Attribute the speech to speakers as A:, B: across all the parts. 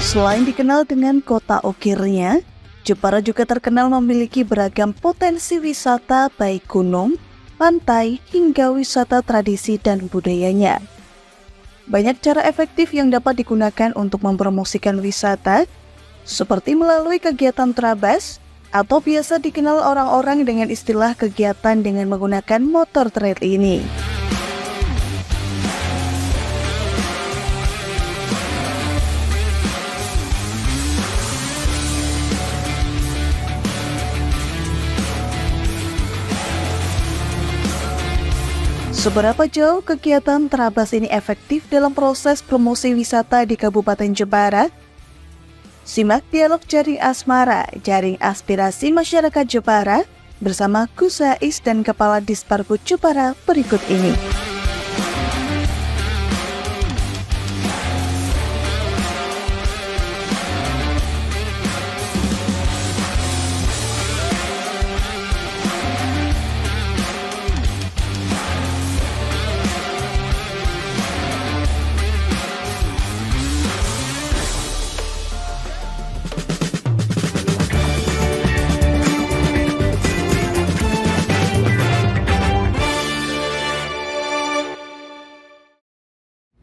A: Selain dikenal dengan kota ukirnya, Jepara juga terkenal memiliki beragam potensi wisata baik gunung, pantai, hingga wisata tradisi dan budayanya. Banyak cara efektif yang dapat digunakan untuk mempromosikan wisata, seperti melalui kegiatan trabas, atau biasa dikenal orang-orang dengan istilah kegiatan dengan menggunakan motor trail ini. Seberapa jauh kegiatan trabas ini efektif dalam proses promosi wisata di Kabupaten Jepara? Simak dialog Jaring Asmara, Jaring Aspirasi Masyarakat Jepara, bersama Gus Ais dan Kepala Disparbud Jepara berikut ini.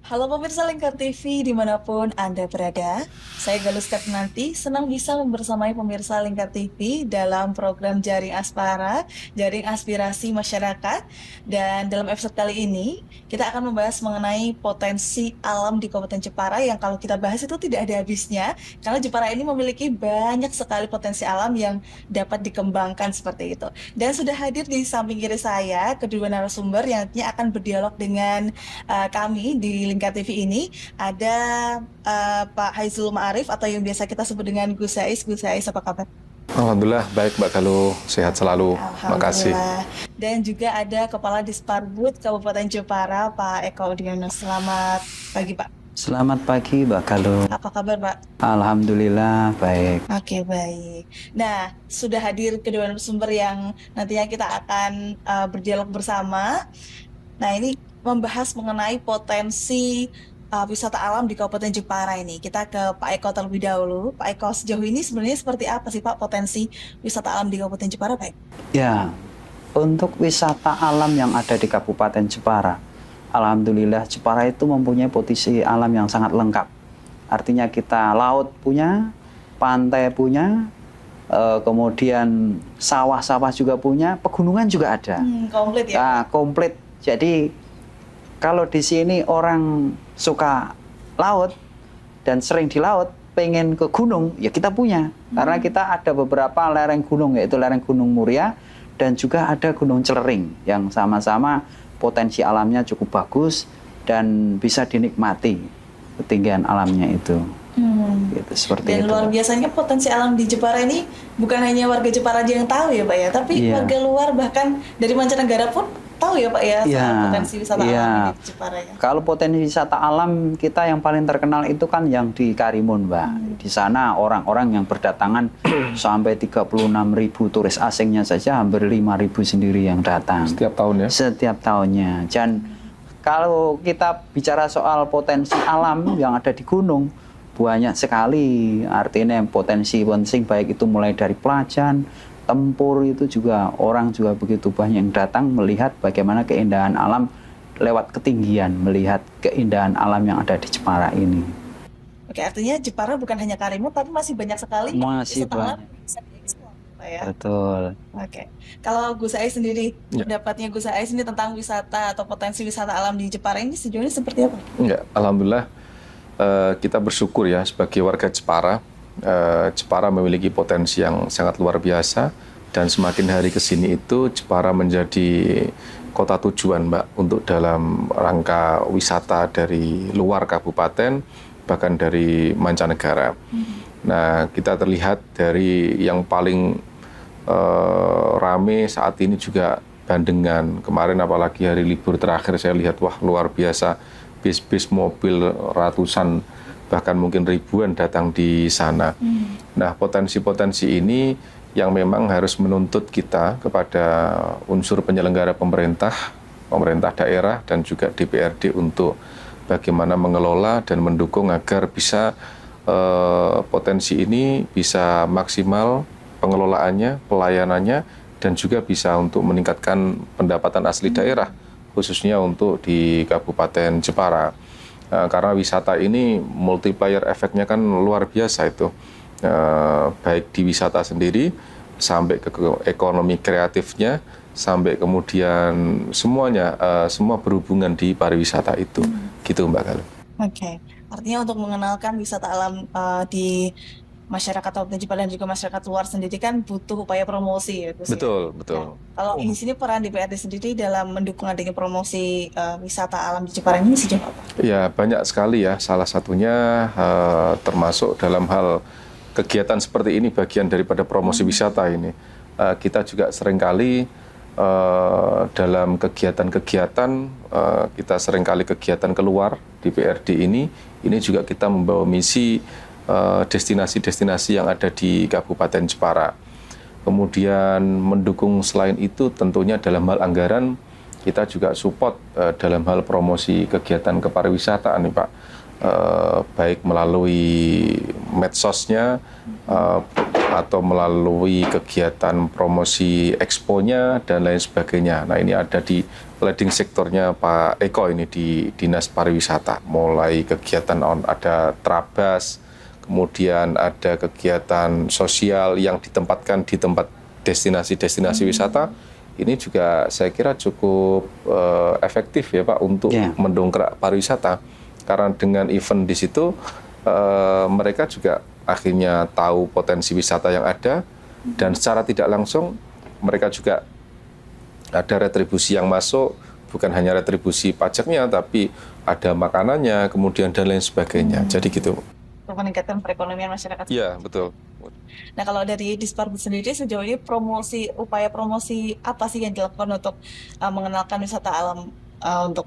A: Halo pemirsa Lingkar TV dimanapun Anda berada, saya Galus Katnanti, senang bisa membersamai pemirsa Lingkar TV dalam program Jaring Aspara, Jaring Aspirasi Masyarakat. Dan dalam episode kali ini, kita akan membahas mengenai potensi alam di Kabupaten Jepara yang kalau kita bahas itu tidak ada habisnya, karena Jepara ini memiliki banyak sekali potensi alam yang dapat dikembangkan seperti itu. Dan sudah hadir di samping kiri saya, kedua narasumber yang nantinya akan berdialog dengan kami di Lingkar TV ini. Ada Pak Haizul Ma'arif atau yang biasa kita sebut dengan Gus Ais. Gus Ais, apa kabar?
B: Alhamdulillah, baik Mbak Galuh, sehat selalu, makasih.
A: Dan juga ada Kepala Disparbud Kabupaten Jepara, Pak Eko Udiono. Selamat pagi Pak.
C: Selamat pagi Mbak Galuh.
A: Apa kabar Pak?
C: Alhamdulillah, baik.
A: Oke, baik. Nah, sudah hadir kedua narasumber yang nantinya kita akan berdialog bersama. Nah, ini membahas mengenai potensi wisata alam di Kabupaten Jepara ini. Kita ke Pak Eko terlebih dahulu. Pak Eko, sejauh ini sebenarnya seperti apa sih Pak potensi wisata alam di Kabupaten Jepara, Pak?
C: Ya, untuk wisata alam yang ada di Kabupaten Jepara, alhamdulillah Jepara itu mempunyai potensi alam yang sangat lengkap. Artinya kita laut punya, pantai punya, kemudian sawah-sawah juga punya, pegunungan juga ada.
A: Komplit ya?
C: Nah, komplit. Jadi kalau di sini orang suka laut dan sering di laut, pengen ke gunung, ya kita punya. Karena kita ada beberapa lereng gunung, yaitu lereng Gunung Muria dan juga ada Gunung Celering yang sama-sama potensi alamnya cukup bagus dan bisa dinikmati ketinggian alamnya itu. Gitu, seperti
A: dan
C: itu.
A: Luar biasanya potensi alam di Jepara ini bukan hanya warga Jepara aja yang tahu ya Pak ya, tapi warga luar bahkan dari mancanegara pun tahu ya Pak ya, soal potensi wisata alam di Jepara ya.
C: Kalau potensi wisata alam kita yang paling terkenal itu kan yang di Karimun Mbak. Di sana orang-orang yang berdatangan sampai 36.000 turis asingnya saja, hampir 5.000 sendiri yang datang.
B: Setiap tahun ya?
C: Setiap tahunnya. Dan kalau kita bicara soal potensi alam yang ada di gunung, banyak sekali. Artinya potensi penting baik itu mulai dari pelajan, tempur, itu juga orang juga begitu banyak yang datang melihat bagaimana keindahan alam lewat ketinggian, melihat keindahan alam yang ada di Jepara ini.
A: Oke, artinya Jepara bukan hanya Karimun tapi masih banyak sekali
C: wisata alam
A: yang bisa dieksplor, Pak ya.
C: Betul.
A: Oke. Kalau Gus Ais sendiri, pendapatnya Gus Ais ini tentang wisata atau potensi wisata alam di Jepara ini sejauh ini seperti apa?
B: Ya, alhamdulillah kita bersyukur ya sebagai warga Jepara. Jepara memiliki potensi yang sangat luar biasa dan semakin hari ke sini itu Jepara menjadi kota tujuan Mbak untuk dalam rangka wisata dari luar kabupaten bahkan dari mancanegara. Nah, kita terlihat dari yang paling rame saat ini juga Bandengan. Kemarin apalagi hari libur terakhir saya lihat wah luar biasa, bis-bis mobil ratusan bahkan mungkin ribuan datang di sana. Nah, potensi-potensi ini yang memang harus menuntut kita kepada unsur penyelenggara pemerintah daerah dan juga DPRD untuk bagaimana mengelola dan mendukung agar bisa potensi ini bisa maksimal pengelolaannya, pelayanannya, dan juga bisa untuk meningkatkan pendapatan asli daerah, khususnya untuk di Kabupaten Jepara. Karena wisata ini multiplier efeknya kan luar biasa itu, baik di wisata sendiri, sampai ke ekonomi kreatifnya, sampai kemudian semuanya, semua berhubungan di pariwisata itu. Gitu Mbak Galuh.
A: Oke, artinya untuk mengenalkan wisata alam di masyarakat Kabupaten Jepara dan juga masyarakat luar sendiri kan butuh upaya promosi ya Gus ya.
B: Betul,
A: Nah,
B: betul.
A: kalau di sini peran DPRD sendiri dalam mendukung adanya promosi wisata alam di Jepara ini sejauh apa?
B: Ya, banyak sekali ya. Salah satunya termasuk dalam hal kegiatan seperti ini, bagian daripada promosi wisata ini. Kita juga seringkali dalam kegiatan-kegiatan, kita seringkali kegiatan keluar di PRD ini juga kita membawa misi destinasi-destinasi yang ada di Kabupaten Jepara. Kemudian mendukung selain itu tentunya dalam hal anggaran, kita juga support dalam hal promosi kegiatan kepariwisataan nih Pak. Baik melalui medsosnya atau melalui kegiatan promosi expo-nya dan lain sebagainya. Nah, ini ada di leading sektornya Pak Eko ini di Dinas Pariwisata. Mulai kegiatan ada Trabas, kemudian ada kegiatan sosial yang ditempatkan di tempat destinasi-destinasi wisata. Ini juga saya kira cukup efektif ya Pak untuk mendongkrak pariwisata. Karena dengan event di situ mereka juga akhirnya tahu potensi wisata yang ada, dan secara tidak langsung mereka juga ada retribusi yang masuk, bukan hanya retribusi pajaknya tapi ada makanannya, kemudian dan lain sebagainya. Jadi gitu.
A: Untuk meningkatkan perekonomian masyarakat.
B: Iya, betul.
A: Nah, kalau dari Disparbud sendiri sejauh ini upaya promosi apa sih yang dilakukan untuk mengenalkan wisata alam untuk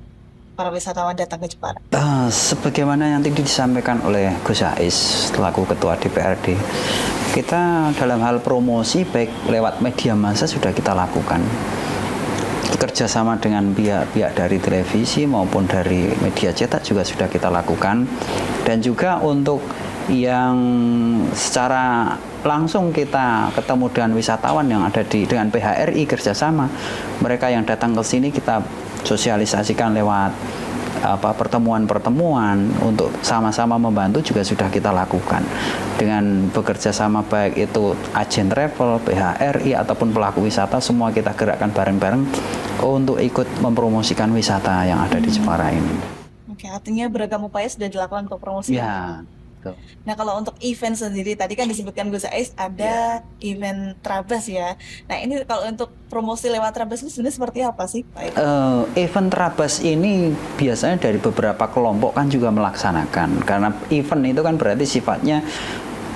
A: para wisatawan datang ke Jepara?
C: Sebagaimana yang tadi disampaikan oleh Gus Ais selaku Ketua DPRD, kita dalam hal promosi baik lewat media massa sudah kita lakukan. Kerjasama dengan pihak dari televisi maupun dari media cetak juga sudah kita lakukan. Dan juga untuk yang secara langsung kita ketemu dengan wisatawan yang ada dengan PHRI kerjasama, mereka yang datang ke sini kita sosialisasikan lewat pertemuan-pertemuan untuk sama-sama membantu juga sudah kita lakukan dengan bekerja sama, baik itu agen travel, PHRI ataupun pelaku wisata, semua kita gerakkan bareng-bareng untuk ikut mempromosikan wisata yang ada di Jepara ini.
A: Oke, artinya beragam upaya sudah dilakukan untuk promosi.
C: Ya.
A: Nah, kalau untuk event sendiri, tadi kan disebutkan Gus Ais ada event Trabas ya. Nah, ini kalau untuk promosi lewat Trabas ini sebenarnya seperti apa sih Pak?
C: Event Trabas ini biasanya dari beberapa kelompok kan juga melaksanakan. Karena event itu kan berarti sifatnya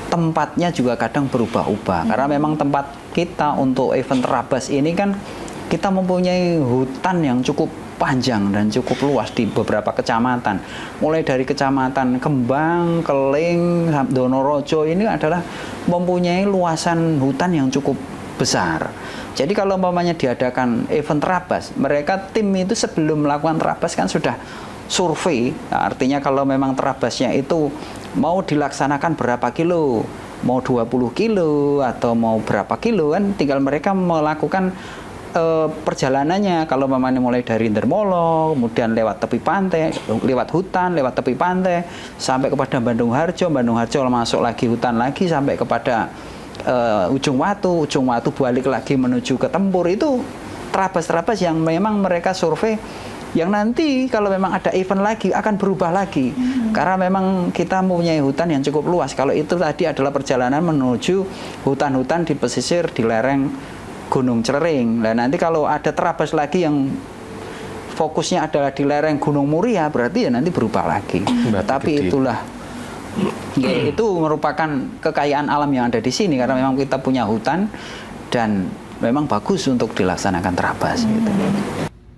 C: tempatnya juga kadang berubah-ubah. Karena memang tempat kita untuk event Trabas ini kan kita mempunyai hutan yang cukup panjang dan cukup luas di beberapa kecamatan. Mulai dari kecamatan Kembang, Keling, Donorojo ini adalah mempunyai luasan hutan yang cukup besar. Jadi kalau umpamanya diadakan event Trabas, mereka tim itu sebelum melakukan Trabas kan sudah survei. Nah, artinya kalau memang Trabasnya itu mau dilaksanakan berapa kilo, mau 20 kilo atau mau berapa kilo, kan tinggal mereka melakukan perjalanannya. Kalau memang mulai dari Ndermolo, kemudian lewat tepi pantai, lewat hutan, lewat tepi pantai, sampai kepada Bandung Harjo masuk lagi hutan lagi sampai kepada Ujung Watu balik lagi menuju ke Tempur. Itu Trabas-Trabas yang memang mereka survei, yang nanti kalau memang ada event lagi akan berubah lagi. Karena memang kita mempunyai hutan yang cukup luas. Kalau itu tadi adalah perjalanan menuju hutan-hutan di pesisir di lereng Gunung Cerering. Nah, nanti kalau ada Trabas lagi yang fokusnya adalah di lereng Gunung Muria, berarti ya nanti berubah lagi. Tapi itulah ya, itu merupakan kekayaan alam yang ada di sini karena memang kita punya hutan dan memang bagus untuk dilaksanakan Trabas gitu.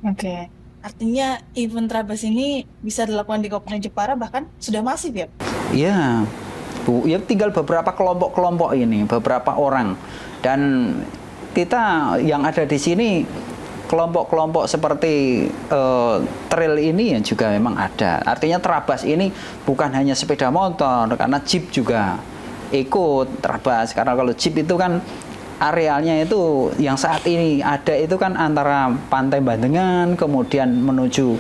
A: Oke. Artinya event Trabas ini bisa dilakukan di Kabupaten Jepara bahkan sudah masif ya?
C: Iya. Bu, ya tinggal beberapa kelompok-kelompok ini, beberapa orang. Dan kita yang ada di sini kelompok-kelompok seperti trail ini ya juga memang ada. Artinya Trabas ini bukan hanya sepeda motor, karena jeep juga ikut Trabas. Karena kalau jeep itu kan arealnya itu yang saat ini ada itu kan antara Pantai Bandengan, kemudian menuju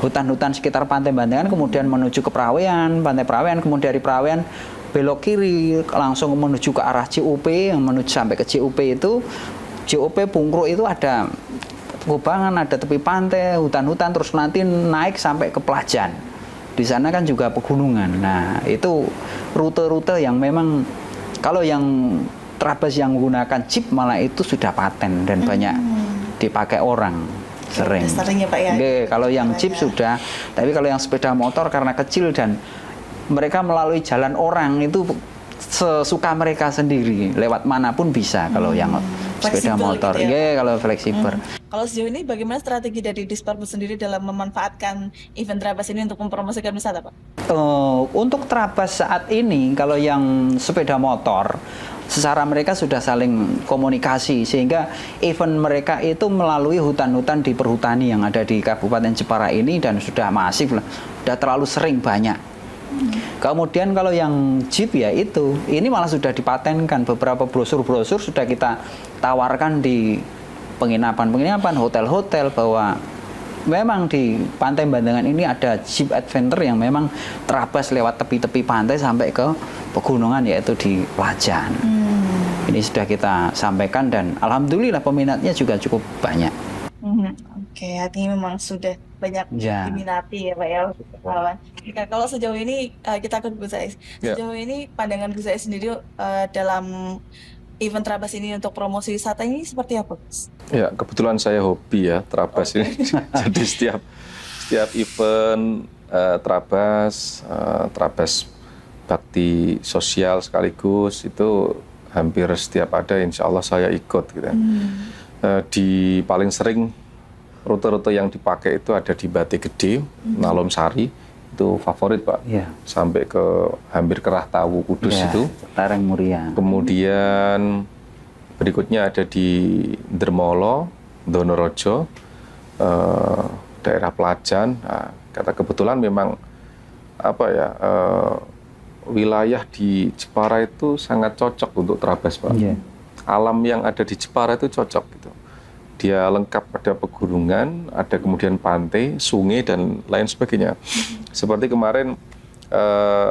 C: hutan-hutan sekitar Pantai Bandengan, kemudian menuju ke Prawean, Pantai Prawean, kemudian dari Prawean belok kiri langsung menuju ke arah CUP, yang menuju sampai ke CUP itu CUP Bungkruk itu ada kubangan, ada tepi pantai, hutan-hutan, terus nanti naik sampai ke Pelajan. Di sana kan juga pegunungan. Nah, itu rute-rute yang memang kalau yang Trabas yang menggunakan jeep malah itu sudah paten dan banyak dipakai orang. Sering.
A: Sering ya Pak ya.
C: Oke, kalau yang jeep sudah, tapi kalau yang sepeda motor karena kecil dan mereka melalui jalan orang itu sesuka mereka sendiri, lewat manapun bisa kalau yang sepeda motor.
A: Gitu ya,
C: kalau fleksibel.
A: Kalau sejauh ini bagaimana strategi dari Disparbus sendiri dalam memanfaatkan event Trabas ini untuk mempromosikan wisata, Pak?
C: Untuk Trabas saat ini, kalau yang sepeda motor, secara mereka sudah saling komunikasi sehingga event mereka itu melalui hutan-hutan di perhutani yang ada di Kabupaten Jepara ini dan sudah masif lah, sudah terlalu sering banyak. Kemudian kalau yang jeep ya itu, ini malah sudah dipatenkan, beberapa brosur-brosur sudah kita tawarkan di penginapan-penginapan, hotel-hotel bahwa memang di Pantai Bandengan ini ada jeep adventure yang memang terabas lewat tepi-tepi pantai sampai ke pegunungan yaitu di Pelajan. Ini sudah kita sampaikan dan alhamdulillah peminatnya juga cukup banyak.
A: Oke, artinya memang sudah banyak diminati ya Pak ya. Kalau sejauh ini kita ke Gus Ais. Sejauh ini pandangan Gus Ais sendiri dalam event Trabas ini untuk promosi wisata ini seperti apa, Gus?
B: Ya, kebetulan saya hobi ya Trabas ini. Jadi setiap event Trabas bakti sosial sekaligus itu hampir setiap ada, insya Allah saya ikut gitu. Di paling sering rute-rute yang dipakai itu ada di Batik Gede, Nalom Sari, itu favorit Pak. Sampai ke hampir ke Rahtawu Kudus itu.
C: Lereng Muria.
B: Kemudian berikutnya ada di Dermolo, Donorojo, daerah Pelajan. Nah, kata kebetulan memang wilayah di Jepara itu sangat cocok untuk Trabas Pak. Alam yang ada di Jepara itu cocok gitu. Dia lengkap, ada pegunungan, ada kemudian pantai, sungai dan lain sebagainya. Seperti kemarin,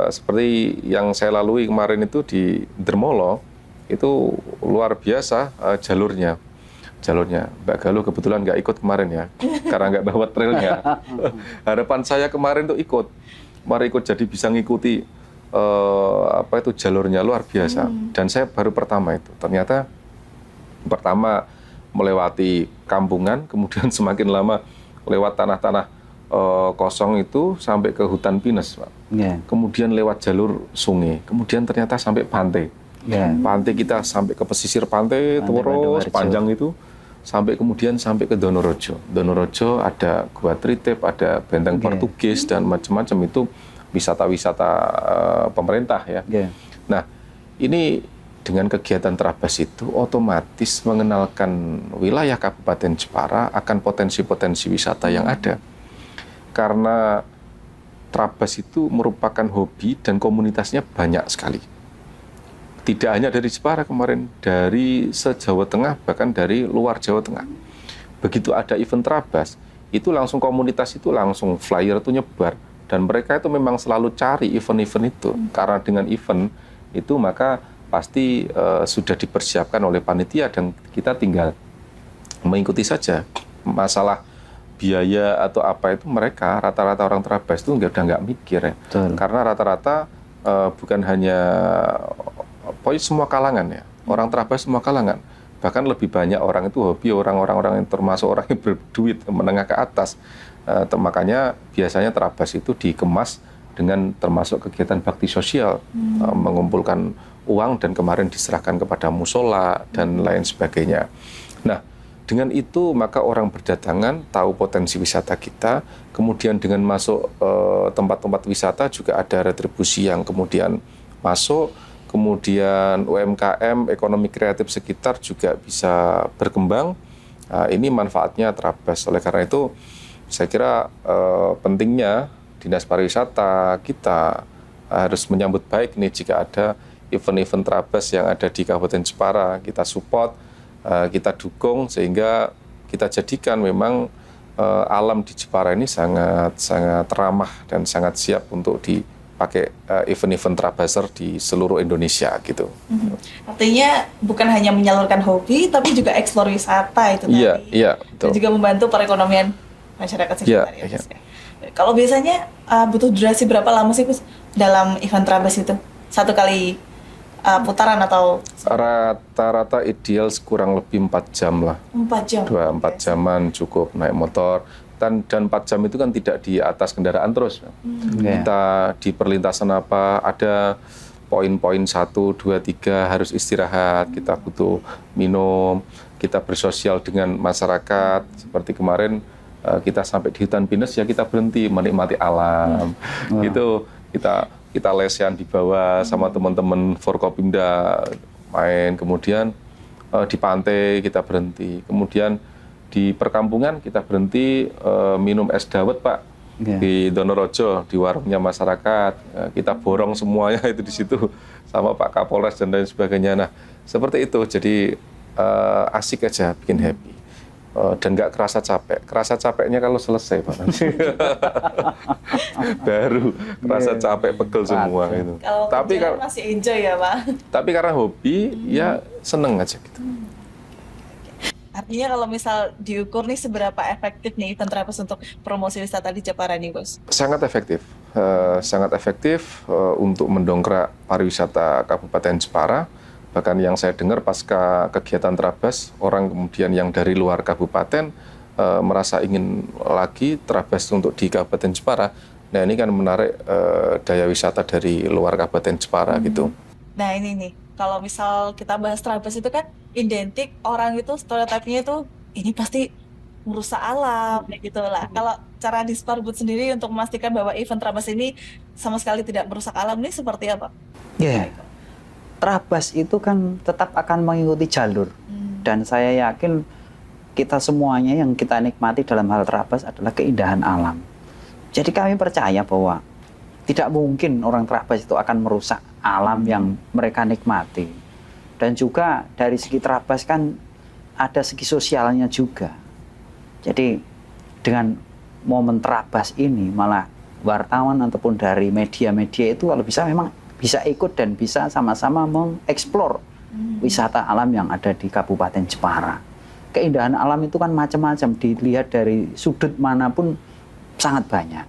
B: seperti yang saya lalui kemarin itu di Dermolo, itu luar biasa jalurnya. Mbak Galuh kebetulan nggak ikut kemarin ya, karena nggak bawa trailnya. Harapan saya kemarin tuh ikut, jadi bisa ngikuti jalurnya luar biasa. Dan saya baru pertama itu, ternyata pertama melewati kampungan, kemudian semakin lama lewat tanah-tanah kosong itu sampai ke hutan pinus, Pak. Kemudian lewat jalur sungai, kemudian ternyata sampai pantai. Pantai kita sampai ke pesisir pantai terus panjang itu, sampai kemudian sampai ke Donorojo. Donorojo ada Gua Tritip, ada Benteng Portugis dan macam-macam, itu wisata-wisata pemerintah ya. Nah, ini dengan kegiatan Trabas itu otomatis mengenalkan wilayah Kabupaten Jepara akan potensi-potensi wisata yang ada. Karena Trabas itu merupakan hobi dan komunitasnya banyak sekali. Tidak hanya dari Jepara kemarin, dari se-Jawa Tengah, bahkan dari luar Jawa Tengah. Begitu ada event Trabas, itu langsung komunitas itu langsung flyer itu nyebar. Dan mereka itu memang selalu cari event-event itu. Karena dengan event itu maka pasti sudah dipersiapkan oleh panitia dan kita tinggal mengikuti saja. Masalah biaya atau apa itu mereka rata-rata orang Trabas itu udah nggak mikir ya. Karena rata-rata bukan hanya semua kalangan ya. Orang Trabas semua kalangan. Bahkan lebih banyak orang itu hobi, orang-orang yang termasuk orang yang berduit menengah ke atas. Makanya biasanya Trabas itu dikemas dengan termasuk kegiatan bakti sosial, mengumpulkan uang dan kemarin diserahkan kepada musola dan lain sebagainya. Nah, dengan itu maka orang berdatangan tahu potensi wisata kita, kemudian dengan masuk tempat-tempat wisata juga ada retribusi yang kemudian masuk, kemudian UMKM, ekonomi kreatif sekitar juga bisa berkembang, Ini manfaatnya Trabas. Oleh karena itu, saya kira pentingnya Dinas Pariwisata kita harus menyambut baik nih jika ada event-event Trabas yang ada di Kabupaten Jepara. Kita support, kita dukung sehingga kita jadikan memang alam di Jepara ini sangat ramah dan sangat siap untuk dipakai event-event Trabaser di seluruh Indonesia gitu.
A: Artinya bukan hanya menyalurkan hobi, tapi juga eksplor wisata itu tadi.
B: Iya, betul.
A: Dan juga membantu perekonomian masyarakat sekitar.
B: Iya,
A: Ya, Gus, ya. Kalau biasanya butuh durasi berapa lama sih, Gus, dalam event Trabas itu? Satu kali putaran atau
B: Rata-rata ideal kurang lebih 4 jam lah.
A: 4 jam?
B: 4 jaman cukup naik motor. Dan 4 jam itu kan tidak di atas kendaraan terus. Kita di perlintasan apa, ada poin-poin 1, 2, 3 harus istirahat, kita butuh minum, kita bersosial dengan masyarakat. Seperti kemarin kita sampai di hutan pinus ya kita berhenti menikmati alam. Gitu kita lesehan di bawah sama teman-teman Forkopimda main, kemudian di pantai kita berhenti, kemudian di perkampungan kita berhenti minum es dawet Pak di Donorojo di warungnya masyarakat, kita borong semuanya itu di situ sama Pak Kapolres dan lain sebagainya. Nah seperti itu, jadi asik aja, bikin happy. Dan nggak kerasa capeknya kalau selesai Pak. Baru kerasa capek, pegel semua itu.
A: Kalau
B: tapi kalau
A: masih enjoy ya Pak.
B: Tapi karena hobi ya seneng aja gitu.
A: Artinya kalau misal diukur nih seberapa efektif nih event Trabas untuk promosi wisata di Jepara nih Gus?
B: Sangat efektif untuk mendongkrak pariwisata Kabupaten Jepara. Bahkan yang saya dengar pasca kegiatan Trabas, orang kemudian yang dari luar kabupaten merasa ingin lagi Trabas untuk di Kabupaten Jepara. Nah ini kan menarik daya wisata dari luar Kabupaten Jepara gitu.
A: Nah ini nih, kalau misal kita bahas Trabas itu kan identik orang itu stereotipnya itu ini pasti merusak alam kayak gitu lah. Kalau cara Disparbud sendiri untuk memastikan bahwa event Trabas ini sama sekali tidak merusak alam ini seperti apa?
C: Trabas itu kan tetap akan mengikuti jalur, dan saya yakin kita semuanya yang kita nikmati dalam hal Trabas adalah keindahan alam. Jadi kami percaya bahwa tidak mungkin orang Trabas itu akan merusak alam yang mereka nikmati. Dan juga dari segi Trabas kan ada segi sosialnya juga. Jadi dengan momen Trabas ini malah wartawan ataupun dari media-media itu kalau bisa memang bisa ikut dan bisa sama-sama mengeksplor wisata alam yang ada di Kabupaten Jepara. Keindahan alam itu kan macam-macam, dilihat dari sudut manapun sangat banyak.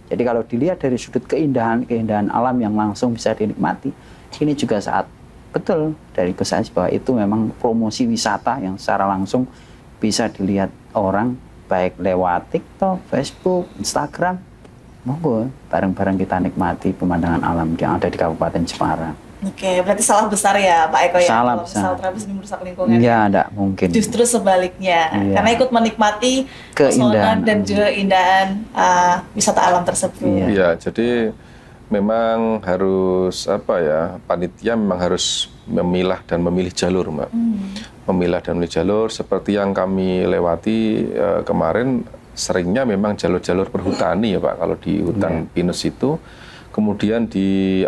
C: Jadi kalau dilihat dari sudut keindahan alam yang langsung bisa dinikmati, ini juga saat betul dari Gus Aziz bahwa itu memang promosi wisata yang secara langsung bisa dilihat orang baik lewat TikTok, Facebook, Instagram. Monggo bareng-bareng kita nikmati pemandangan alam yang ada di Kabupaten Jepara.
A: Oke, berarti salah besar ya Pak Eko ya?
C: Salah
A: kalau
C: besar.
A: misal Trabas ini merusak lingkungan.
C: Iya, enggak mungkin.
A: Justru sebaliknya, karena ikut menikmati pesona dan juga keindahan wisata alam tersebut.
B: Iya, jadi memang harus panitia memang harus memilah dan memilih jalur, Mbak. Memilah dan memilih jalur seperti yang kami lewati kemarin. Seringnya memang jalur-jalur perhutani ya Pak, kalau di hutan pinus itu. Kemudian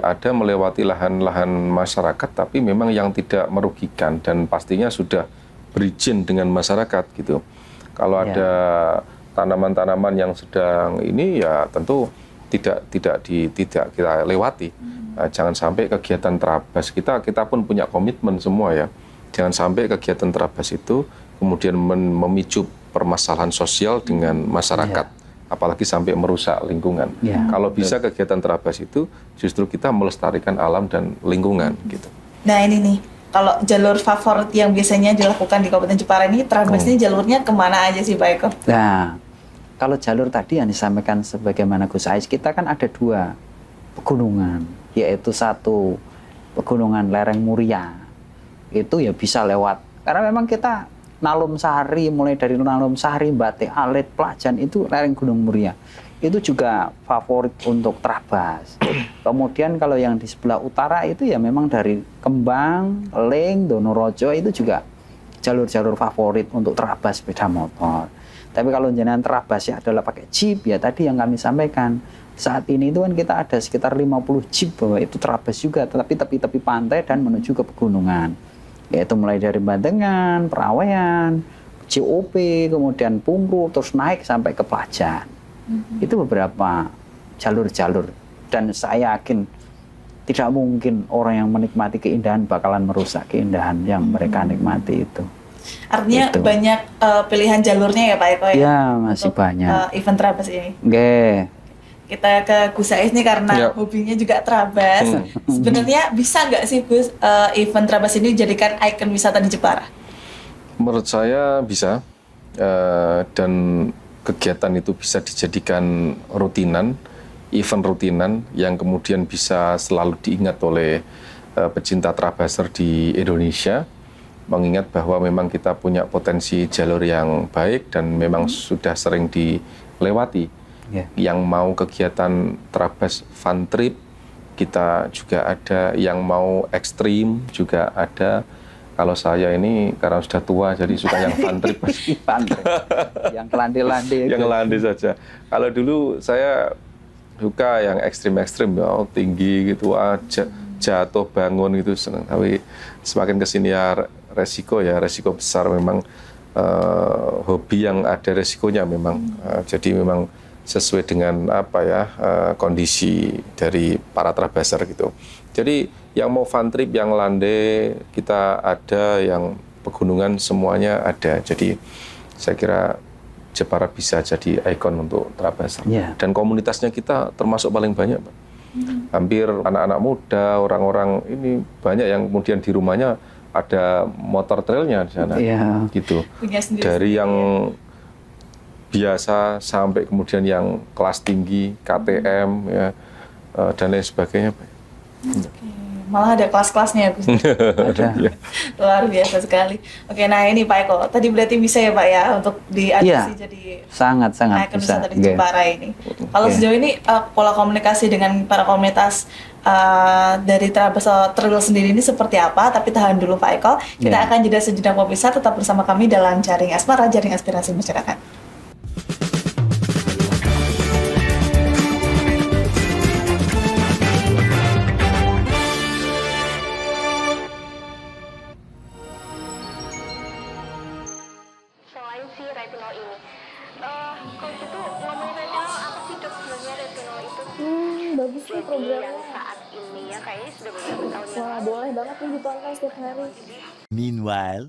B: ada melewati lahan-lahan masyarakat, tapi memang yang tidak merugikan dan pastinya sudah berizin dengan masyarakat gitu. Kalau ada tanaman-tanaman yang sedang ini ya tentu tidak kita lewati. Nah, jangan sampai kegiatan Trabas kita pun punya komitmen semua ya. Jangan sampai kegiatan Trabas itu kemudian memicu permasalahan sosial dengan masyarakat, apalagi sampai merusak lingkungan. Kalau bisa kegiatan Trabas itu justru kita melestarikan alam dan lingkungan gitu.
A: Nah ini nih, kalau jalur favorit yang biasanya dilakukan di Kabupaten Jepara ini, Trabas ini jalurnya kemana aja sih Pak Eko?
C: Nah, kalau jalur tadi yang disampaikan sebagaimana Gus Ais, kita kan ada 2 pegunungan, yaitu satu pegunungan lereng Muria, itu ya bisa lewat, karena memang kita Nalum Sari, mulai dari Nalum Sari, Bate Alit, Plajan, itu lereng Gunung Muria. Itu juga favorit untuk Trabas. Kemudian kalau yang di sebelah utara itu ya memang dari Kembang, Ling, Donorojo itu juga jalur-jalur favorit untuk terabas sepeda motor. Tapi kalau jenengan terabasnya adalah pakai jeep, ya tadi yang kami sampaikan. Saat ini itu kan kita ada sekitar 50 jeep bahwa itu terabas juga, tetapi tepi-tepi pantai dan menuju ke pegunungan. Yaitu mulai dari Bandengan, Perawean, COP, kemudian Pumru, terus naik sampai ke Pelajan. Itu beberapa jalur-jalur. Dan saya yakin tidak mungkin orang yang menikmati keindahan bakalan merusak keindahan yang mereka nikmati itu.
A: Artinya
C: Gitu.
A: banyak pilihan jalurnya ya Pak Eko ya?
C: Ya, masih
A: Untuk,
C: banyak.
A: event terabas ini.
C: Oke.
A: Kita ke Gus Ais nih karena
B: Ya.
A: hobinya juga terabas. Sebenarnya bisa nggak sih Gus event terabas ini dijadikan ikon wisata di Jepara?
B: Menurut saya bisa, dan kegiatan itu bisa dijadikan rutinan, event rutinan yang kemudian bisa selalu diingat oleh pecinta Trabaser di Indonesia, mengingat bahwa memang kita punya potensi jalur yang baik dan memang sudah sering dilewati. Yang mau kegiatan Trabas fun trip, kita juga ada, yang mau ekstrim juga ada. Kalau saya ini karena sudah tua jadi suka yang fun trip.
C: Yang landai-landai.
B: Yang landai saja. Kalau dulu saya suka yang ekstrim-ekstrim, ya, tinggi gitu aja, jatuh bangun gitu senang. Tapi semakin kesini ya resiko besar memang, hobi yang ada resikonya memang. Jadi memang sesuai dengan kondisi dari para trabaser gitu. Jadi yang mau fun trip, yang landai kita ada, yang pegunungan semuanya ada. Jadi saya kira Jepara bisa jadi ikon untuk trabaser. Dan komunitasnya kita termasuk paling banyak, Pak. Hampir anak-anak muda, orang-orang ini banyak yang kemudian di rumahnya ada motor trailnya di sana. Gitu. Dari yang biasa sampai kemudian yang kelas tinggi, KTM, ya, dan lain sebagainya, Pak.
A: Malah ada kelas-kelasnya ya, Gus.
C: Ada.
A: Luar biasa sekali. Oke, nah ini Pak Eko, tadi berarti bisa ya Pak ya untuk diadopsi jadi
C: sangat
A: ikon
C: bisa.
A: wisata di Jepara ini. Kalau sejauh ini pola komunikasi dengan para komunitas dari Trabas Trail sendiri ini seperti apa? Tapi tahan dulu Pak Eko, kita akan jeda sejenak pemirsa, tetap bersama kami dalam Jaring Aspara, Jaring Aspirasi Masyarakat.
D: Bagus sih programnya saat ini ya, kayaknya sudah beberapa tahun yang lalu. Boleh banget nih ditonton setiap hari.
E: Meanwhile,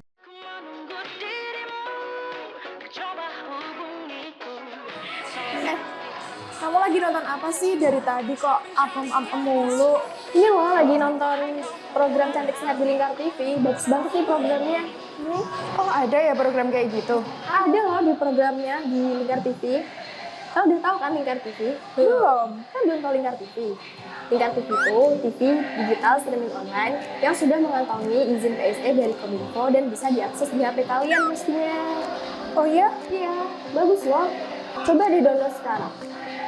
D: Kamu lagi nonton apa sih dari tadi kok apem-apem mulu? Ini loh lagi nonton program Cantik Sehat di Lingkar TV. Bagus banget nih programnya.
F: Oh ada ya program kayak gitu?
D: Ada loh di programnya di Lingkar TV. Kau udah tahu kan Lingkar TV?
F: Belum.
D: Kan belum tahu Lingkar TV. Lingkar TV itu TV digital streaming online yang sudah mengantongi izin PSE dari Kominfo dan bisa diakses di HP kalian mestinya.
F: Oh iya?
D: Iya, bagus loh. Coba di-download sekarang.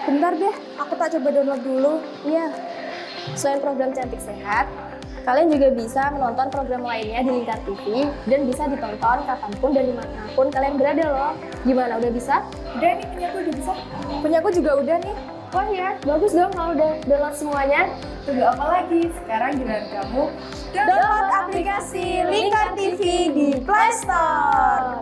F: Bentar deh, aku tak coba download dulu.
D: Iya. Selain program Cantik Sehat, kalian juga bisa menonton program lainnya di Lingkar TV dan bisa ditonton kapanpun dan dimanapun kalian berada loh. Gimana, udah bisa?
F: Udah nih, punyaku udah bisa. Punyaku juga udah nih.
D: Wah ya, bagus dong kalau udah download semuanya.
F: Tunggu apa lagi? Sekarang giliran kamu download aplikasi Lingkar TV di Play Store.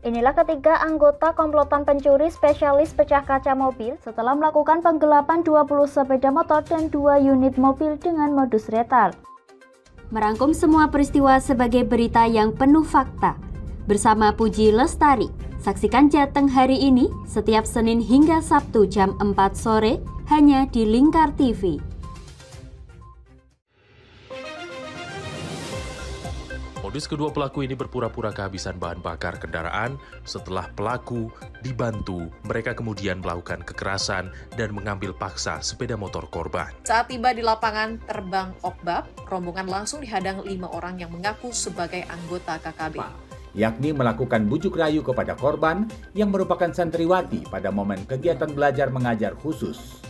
G: Inilah ketiga anggota komplotan pencuri spesialis pecah kaca mobil setelah melakukan penggelapan 20 sepeda motor dan 2 unit mobil dengan modus retal.
H: Merangkum semua peristiwa sebagai berita yang penuh fakta. Bersama Puji Lestari, saksikan Jateng hari ini setiap Senin hingga Sabtu jam 4 sore hanya di Lingkar TV.
I: Modus kedua pelaku ini berpura-pura kehabisan bahan bakar kendaraan. Setelah pelaku dibantu, mereka kemudian melakukan kekerasan dan mengambil paksa sepeda motor korban.
J: Saat tiba di lapangan terbang Okbab, rombongan langsung dihadang 5 orang yang mengaku sebagai anggota KKB.
E: yakni melakukan bujuk rayu kepada korban yang merupakan santriwati pada momen kegiatan belajar mengajar khusus.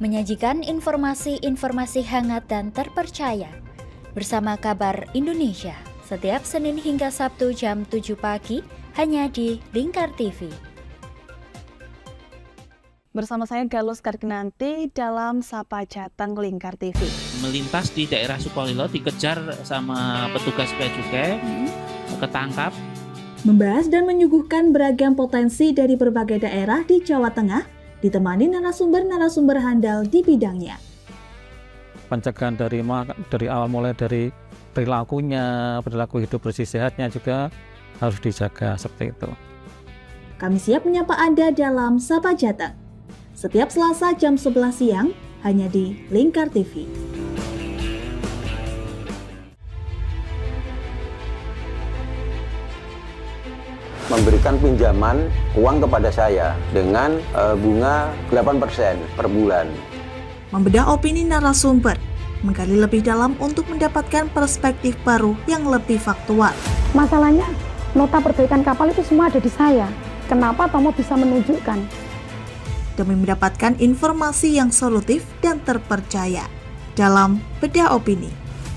G: Menyajikan informasi-informasi hangat dan terpercaya bersama Kabar Indonesia setiap Senin hingga Sabtu jam 7 pagi hanya di Lingkar TV.
A: Bersama saya Galus Kargnanti dalam Sapa Jateng Lingkar TV.
J: Melintas di daerah Sukolilo dikejar sama petugas bea cukai, ketangkap.
A: Membahas dan menyuguhkan beragam potensi dari berbagai daerah di Jawa Tengah, ditemani narasumber-narasumber handal di bidangnya.
K: Pencegahan dari awal mulai dari perilaku hidup bersih sehatnya juga harus dijaga seperti itu.
A: Kami siap menyapa Anda dalam Sapa Jateng. Setiap Selasa jam 11 siang hanya di Lingkar TV.
L: Memberikan pinjaman uang kepada saya dengan bunga 8% per bulan.
A: Membedah opini narasumber, menggali lebih dalam untuk mendapatkan perspektif baru yang lebih faktual.
M: Masalahnya, nota perbaikan kapal itu semua ada di saya. Kenapa Tomo bisa menunjukkan?
A: Demi mendapatkan informasi yang solutif dan terpercaya dalam Bedah Opini.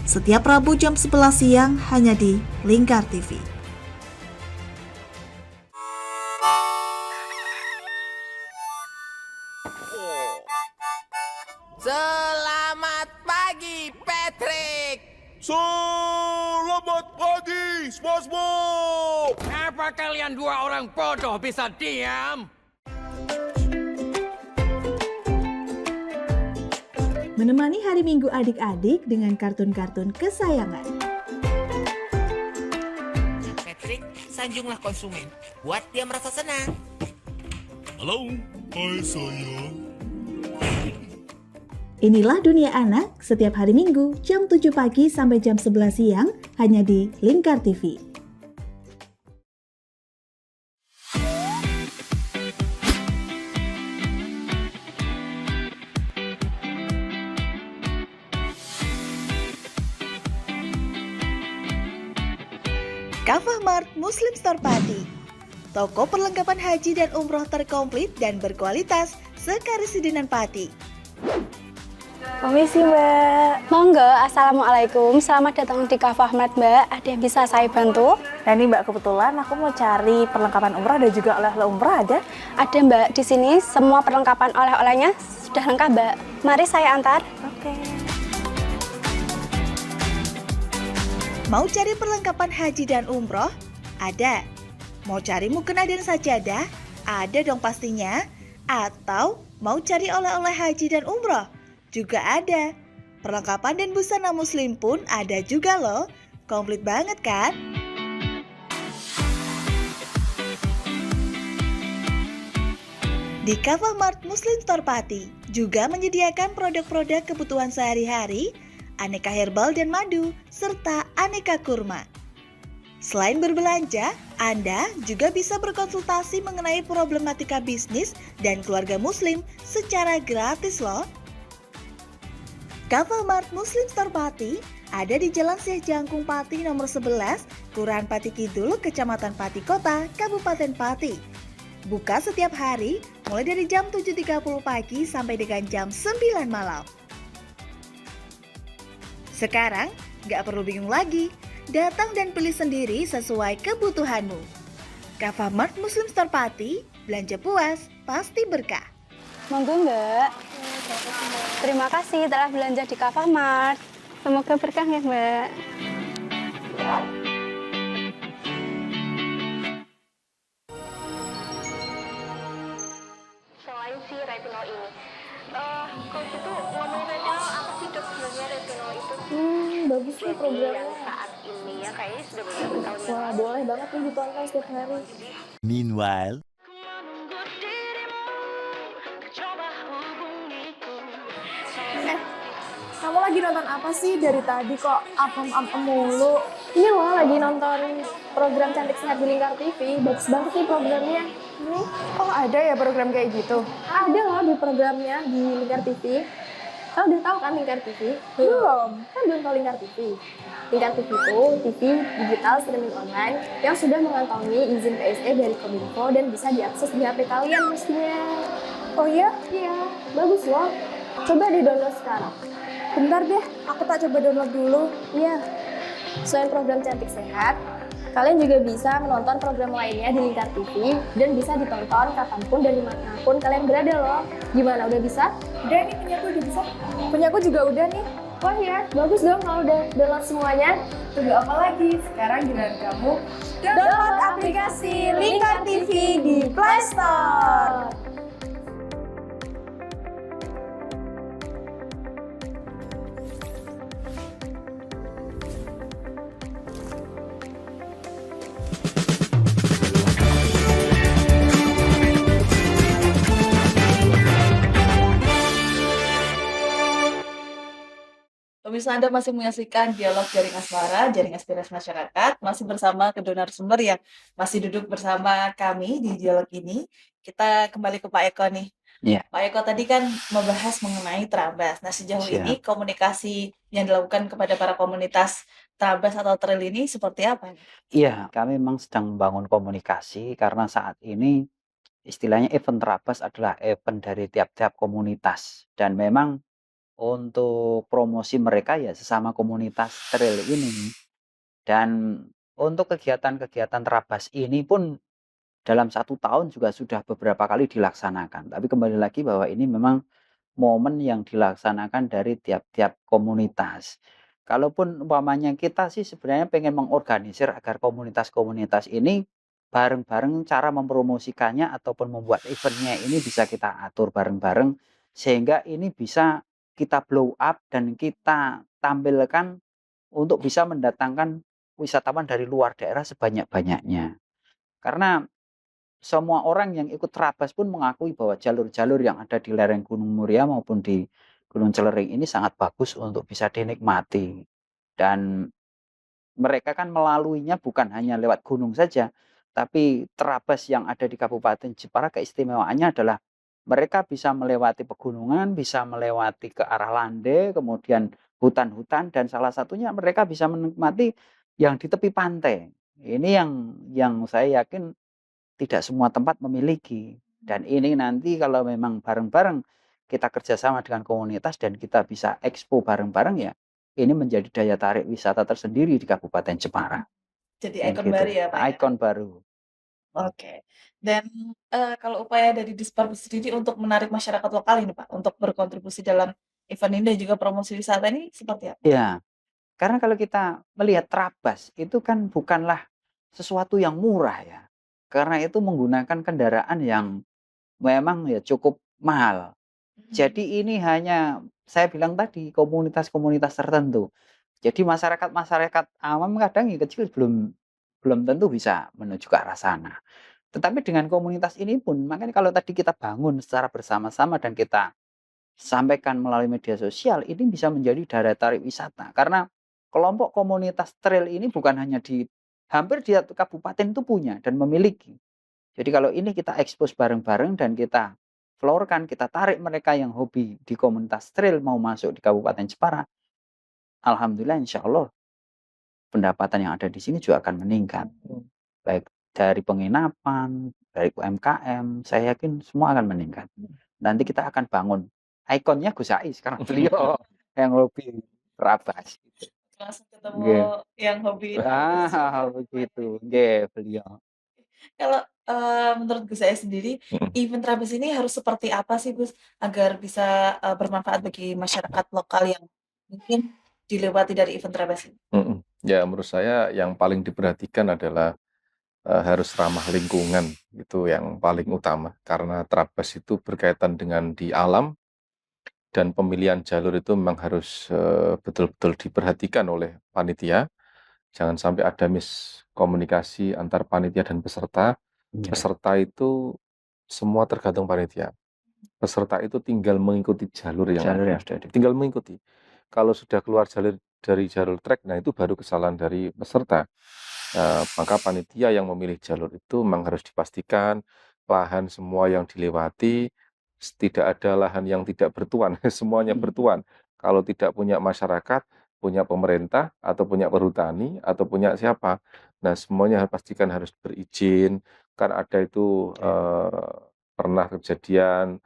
A: Setiap Rabu jam 11 siang hanya di Lingkar TV.
N: Selamat pagi, Patrick.
O: Selamat pagi, SpongeBob.
N: Apa kalian dua orang bodoh bisa diam?
A: Menemani hari Minggu adik-adik dengan kartun-kartun kesayangan.
N: Patrick, sanjunglah konsumen. Buat dia merasa senang.
O: Halo, hai sayang.
A: Inilah Dunia Anak setiap hari Minggu jam 7 pagi sampai jam 11 siang hanya di Lingkar TV. Kafah Mart Muslim Store Pati. Toko perlengkapan haji dan umroh terkomplit dan berkualitas sekarisidenan Pati.
D: Permisi Mbak. Monggo, Assalamualaikum. Selamat datang di Kafah Mart Mbak. Ada yang bisa saya bantu?
F: Nah ini Mbak, kebetulan aku mau cari perlengkapan umrah dan juga oleh-oleh umrah ada?
D: Ada Mbak, di sini semua perlengkapan oleh-olehnya sudah lengkap Mbak. Mari saya antar.
F: Oke.
A: Mau cari perlengkapan haji dan umroh? Ada. Mau cari mukena dan sajadah? Ada dong pastinya. Atau mau cari oleh-oleh haji dan umroh? Juga ada. Perlengkapan dan busana muslim pun ada juga loh. Komplit banget kan? Di Kafah Mart Muslim Store Pati juga menyediakan produk-produk kebutuhan sehari-hari, aneka herbal dan madu, serta aneka kurma. Selain berbelanja, Anda juga bisa berkonsultasi mengenai problematika bisnis dan keluarga muslim secara gratis loh. Kafah Mart Muslim Store Pati ada di Jalan Syekh Jangkung Pati nomor 11, Kelurahan Pati Kidul, Kecamatan Pati Kota, Kabupaten Pati. Buka setiap hari mulai dari jam 7.30 pagi sampai dengan jam 9 malam. Sekarang, nggak perlu bingung lagi. Datang dan pilih sendiri sesuai kebutuhanmu. Kafah Mart Muslim Store Pati, belanja puas, pasti berkah.
D: Monggo Mbak. Terima kasih telah belanja di Kafah Mart. Semoga berkah ya Mbak.
P: Selain si retinol ini, kalau gitu ngomongin retinol, apa sih dok sebenarnya retinol itu?
D: Bagus nih programnya.
P: Yang saat ini ya kayaknya sudah beberapa tahun yang
D: Wah, boleh banget nih ditonton setiap hari.
O: Meanwhile,
F: Kamu lagi nonton apa sih dari tadi kok apem-apem mulu?
D: Ini loh lagi nonton program Cantik Sehat di Lingkar TV. Bagus banget nih programnya.
F: Oh ada ya program kayak gitu?
D: Ada loh di programnya di Lingkar TV. Kau udah tahu kan Lingkar TV?
F: Belum.
D: Kan belum tahu Lingkar TV. Lingkar TV itu TV digital streaming online yang sudah mengantongi izin PSE dari Kominfo dan bisa diakses di HP kalian mestinya.
F: Oh iya?
D: Iya, bagus loh. Coba di-download sekarang.
F: Bentar deh, aku tak coba download dulu.
D: Iya. Selain program Cantik Sehat, kalian juga bisa menonton program lainnya di Lingkar TV dan bisa ditonton kapanpun dan dimanapun kalian berada loh. Gimana, udah bisa?
F: Udah nih, punya aku udah bisa. Punya aku juga udah nih.
D: Wah ya, bagus dong kalau udah download semuanya.
F: Tunggu apa lagi? Sekarang giliran kamu download aplikasi Lingkar TV di Play Store.
A: Pemirsa, Anda masih menyaksikan dialog Jaring Asmara, Jaring Aspirasi Masyarakat, masih bersama kedua narasumber yang masih duduk bersama kami di dialog ini. Kita kembali ke Pak Eko nih.
C: Iya.
A: Pak Eko tadi kan membahas mengenai Trabas. Nah, sejauh
C: Siap.
A: ini komunikasi yang dilakukan kepada para komunitas Trabas atau Trail ini seperti apa?
C: Iya, kami memang sedang membangun komunikasi karena saat ini istilahnya event Trabas adalah event dari tiap-tiap komunitas dan memang untuk promosi mereka ya sesama komunitas trail ini. Dan untuk kegiatan-kegiatan Trabas ini pun dalam 1 tahun juga sudah beberapa kali dilaksanakan. Tapi kembali lagi bahwa ini memang momen yang dilaksanakan dari tiap-tiap komunitas. Kalaupun umpamanya kita sih sebenarnya pengen mengorganisir agar komunitas-komunitas ini bareng-bareng cara mempromosikannya ataupun membuat eventnya ini bisa kita atur bareng-bareng sehingga ini bisa kita blow up dan kita tampilkan untuk bisa mendatangkan wisatawan dari luar daerah sebanyak-banyaknya. Karena semua orang yang ikut Trabas pun mengakui bahwa jalur-jalur yang ada di lereng Gunung Muria maupun di Gunung Celering ini sangat bagus untuk bisa dinikmati. Dan mereka kan melaluinya bukan hanya lewat gunung saja, tapi Trabas yang ada di Kabupaten Jepara keistimewaannya adalah mereka bisa melewati pegunungan, bisa melewati ke arah Lande, kemudian hutan-hutan, dan salah satunya mereka bisa menikmati yang di tepi pantai. Ini yang saya yakin tidak semua tempat memiliki. Dan ini nanti kalau memang bareng-bareng kita kerjasama dengan komunitas dan kita bisa expo bareng-bareng ya, ini menjadi daya tarik wisata tersendiri di Kabupaten Jepara.
A: Jadi
C: Kayak
A: ikon
C: gitu.
A: baru ya, Pak? Ya?
C: Ikon baru.
A: Oke. Dan kalau upaya dari Dispar sendiri untuk menarik masyarakat lokal ini, Pak, untuk berkontribusi dalam event ini dan juga promosi wisata ini seperti apa?
C: Ya, karena kalau kita melihat Trabas itu kan bukanlah sesuatu yang murah ya. Karena itu menggunakan kendaraan yang memang ya cukup mahal. Jadi ini hanya saya bilang tadi komunitas-komunitas tertentu. Jadi masyarakat-masyarakat awam kadang yang kecil belum tentu bisa menuju ke arah sana. Tetapi dengan komunitas ini pun, makanya kalau tadi kita bangun secara bersama-sama dan kita sampaikan melalui media sosial, ini bisa menjadi daya tarik wisata. Karena kelompok komunitas trail ini bukan hanya hampir di kabupaten itu punya dan memiliki. Jadi kalau ini kita expose bareng-bareng dan kita florkan, kita tarik mereka yang hobi di komunitas trail mau masuk di Kabupaten Jepara, alhamdulillah insya Allah pendapatan yang ada di sini juga akan meningkat. Baik dari penginapan, dari UMKM, saya yakin semua akan meningkat. Nanti kita akan bangun ikonnya Gus Ais karena beliau yang hobi Trabas.
A: Langsung ketemu yang hobi.
C: Begitu, beliau.
A: Kalau menurut Gus saya sendiri, event Trabas ini harus seperti apa sih, Gus, agar bisa bermanfaat bagi masyarakat lokal yang mungkin dilewati dari event Trabas ini?
B: Ya, menurut saya yang paling diperhatikan adalah harus ramah lingkungan, itu yang paling utama. Karena Trabas itu berkaitan dengan di alam, dan pemilihan jalur itu memang harus betul-betul diperhatikan oleh panitia. Jangan sampai ada miskomunikasi antar panitia dan peserta. Peserta itu semua tergantung panitia. Peserta itu tinggal mengikuti jalur yang ada. Tinggal mengikuti. Kalau sudah keluar dari jalur trek, nah itu baru kesalahan dari peserta. Maka panitia yang memilih jalur itu memang harus dipastikan lahan semua yang dilewati tidak ada lahan yang tidak bertuan, semuanya bertuan. Kalau tidak punya masyarakat, punya pemerintah, atau punya perhutani, atau punya siapa. Nah, semuanya pastikan harus berizin. Kan ada itu pernah kejadian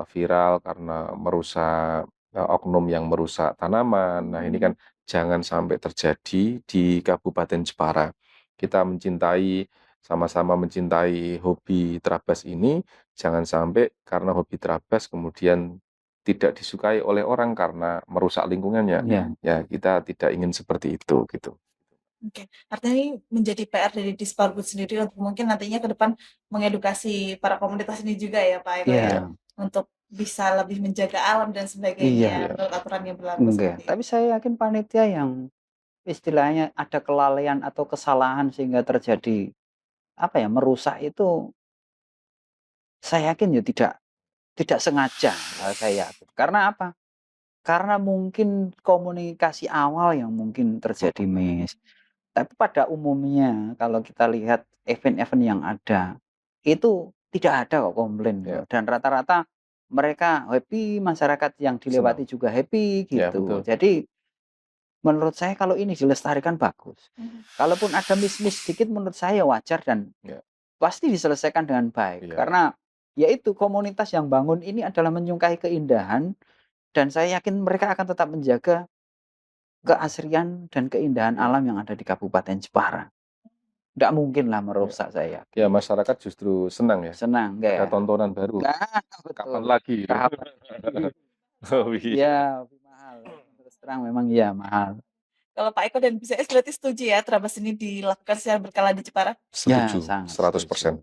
B: viral karena merusak oknum yang merusak tanaman. Nah, ini kan jangan sampai terjadi di Kabupaten Jepara. Kita sama-sama mencintai hobi terabas ini, jangan sampai karena hobi terabas kemudian tidak disukai oleh orang karena merusak lingkungannya.
C: Iya.
B: Ya, kita tidak ingin seperti itu gitu.
A: Oke, artinya ini menjadi PR dari Disparwood sendiri untuk mungkin nantinya ke depan mengedukasi para komunitas ini juga ya Pak Eko ya,
C: Iya.
A: untuk bisa lebih menjaga alam dan
C: Iya.
A: sebagainya menurut aturan yang berlaku
C: Enggak,
A: seperti itu.
C: tapi saya yakin panitia yang istilahnya ada kelalaian atau kesalahan sehingga terjadi apa ya, merusak itu saya yakin ya tidak sengaja, saya yakin. Karena apa? Karena mungkin komunikasi awal yang mungkin terjadi miss. Tapi pada umumnya kalau kita lihat event-event yang ada, itu tidak ada kok komplain
B: Ya.
C: dan rata-rata mereka happy, masyarakat yang dilewati juga happy
B: Ya,
C: gitu.
B: betul.
C: Jadi menurut saya kalau ini dilestarikan bagus. Kalaupun ada miss-miss sedikit menurut saya wajar dan
B: Ya.
C: pasti diselesaikan dengan baik.
B: Iya.
C: Karena yaitu komunitas yang bangun ini adalah menyukai keindahan dan saya yakin mereka akan tetap menjaga keasrian dan keindahan alam yang ada di Kabupaten Jepara. Nggak mungkin lah merusak saya.
B: Ya, masyarakat justru senang ya.
C: Senang,
B: Ada
C: ya.
B: tontonan baru.
C: Nah,
B: Kapan
C: betul.
B: lagi?
C: Kapan lagi?
B: Oh, iya.
C: Ya, lebih mahal. Terus terang memang iya mahal.
A: Kalau Pak Eko dan BCS berarti setuju ya terabas ini dilakukan secara berkala di Jepara?
B: Setuju,
C: sangat
B: 100%.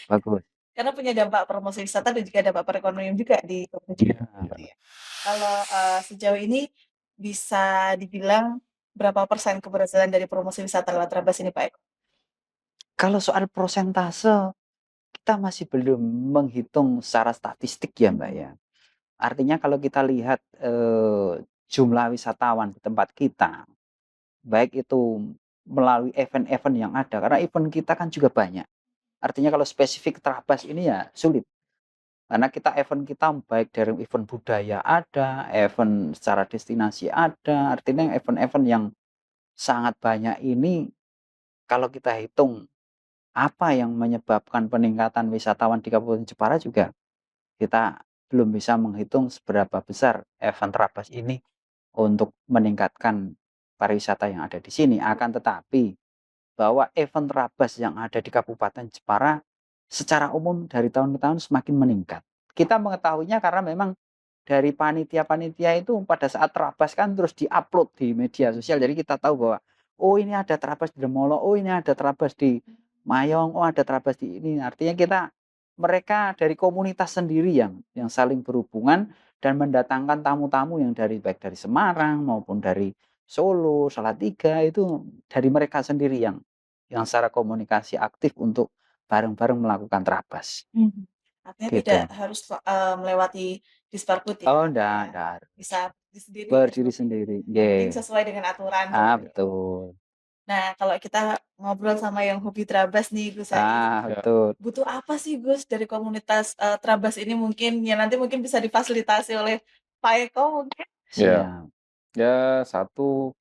C: Bagus.
A: Karena punya dampak promosi wisata dan juga dampak perekonomian juga di Kabupaten Jepara.
C: Iya.
A: Kalau sejauh ini bisa dibilang berapa persen keberhasilan dari promosi wisata lewat terabas ini Pak Eko?
C: Kalau soal prosentase, kita masih belum menghitung secara statistik ya Mbak ya. Artinya kalau kita lihat jumlah wisatawan di tempat kita, baik itu melalui event-event yang ada, karena event kita kan juga banyak. Artinya kalau spesifik terabas ini ya sulit. Karena event kita baik dari event budaya ada, event secara destinasi ada, artinya event-event yang sangat banyak ini kalau kita hitung apa yang menyebabkan peningkatan wisatawan di Kabupaten Jepara juga kita belum bisa menghitung seberapa besar event terabas ini untuk meningkatkan pariwisata yang ada di sini. Akan tetapi bahwa event terabas yang ada di Kabupaten Jepara secara umum dari tahun ke tahun semakin meningkat. Kita mengetahuinya karena memang dari panitia-panitia itu pada saat terabas kan terus diupload di media sosial. Jadi kita tahu bahwa oh ini ada terabas di Demolo, oh ini ada terabas di Mayong, oh ada terabas di ini. Artinya mereka dari komunitas sendiri yang saling berhubungan dan mendatangkan tamu-tamu yang baik dari Semarang maupun dari Solo, Salatiga itu dari mereka sendiri yang secara komunikasi aktif untuk bareng-bareng melakukan terabas.
A: Artinya
C: Gitu.
A: tidak harus melewati Disparwood ya?
C: Oh, enggak.
A: Bisa sendiri.
C: Berdiri sendiri.
A: Penting sesuai dengan aturan.
C: Betul.
A: Nah, kalau kita ngobrol sama yang hobi terabas nih Gus Adi,
C: Betul.
A: butuh apa sih Gus dari komunitas terabas ini mungkin ya nanti mungkin bisa difasilitasi oleh Pak Eko mungkin?
B: Ya. Ya, satu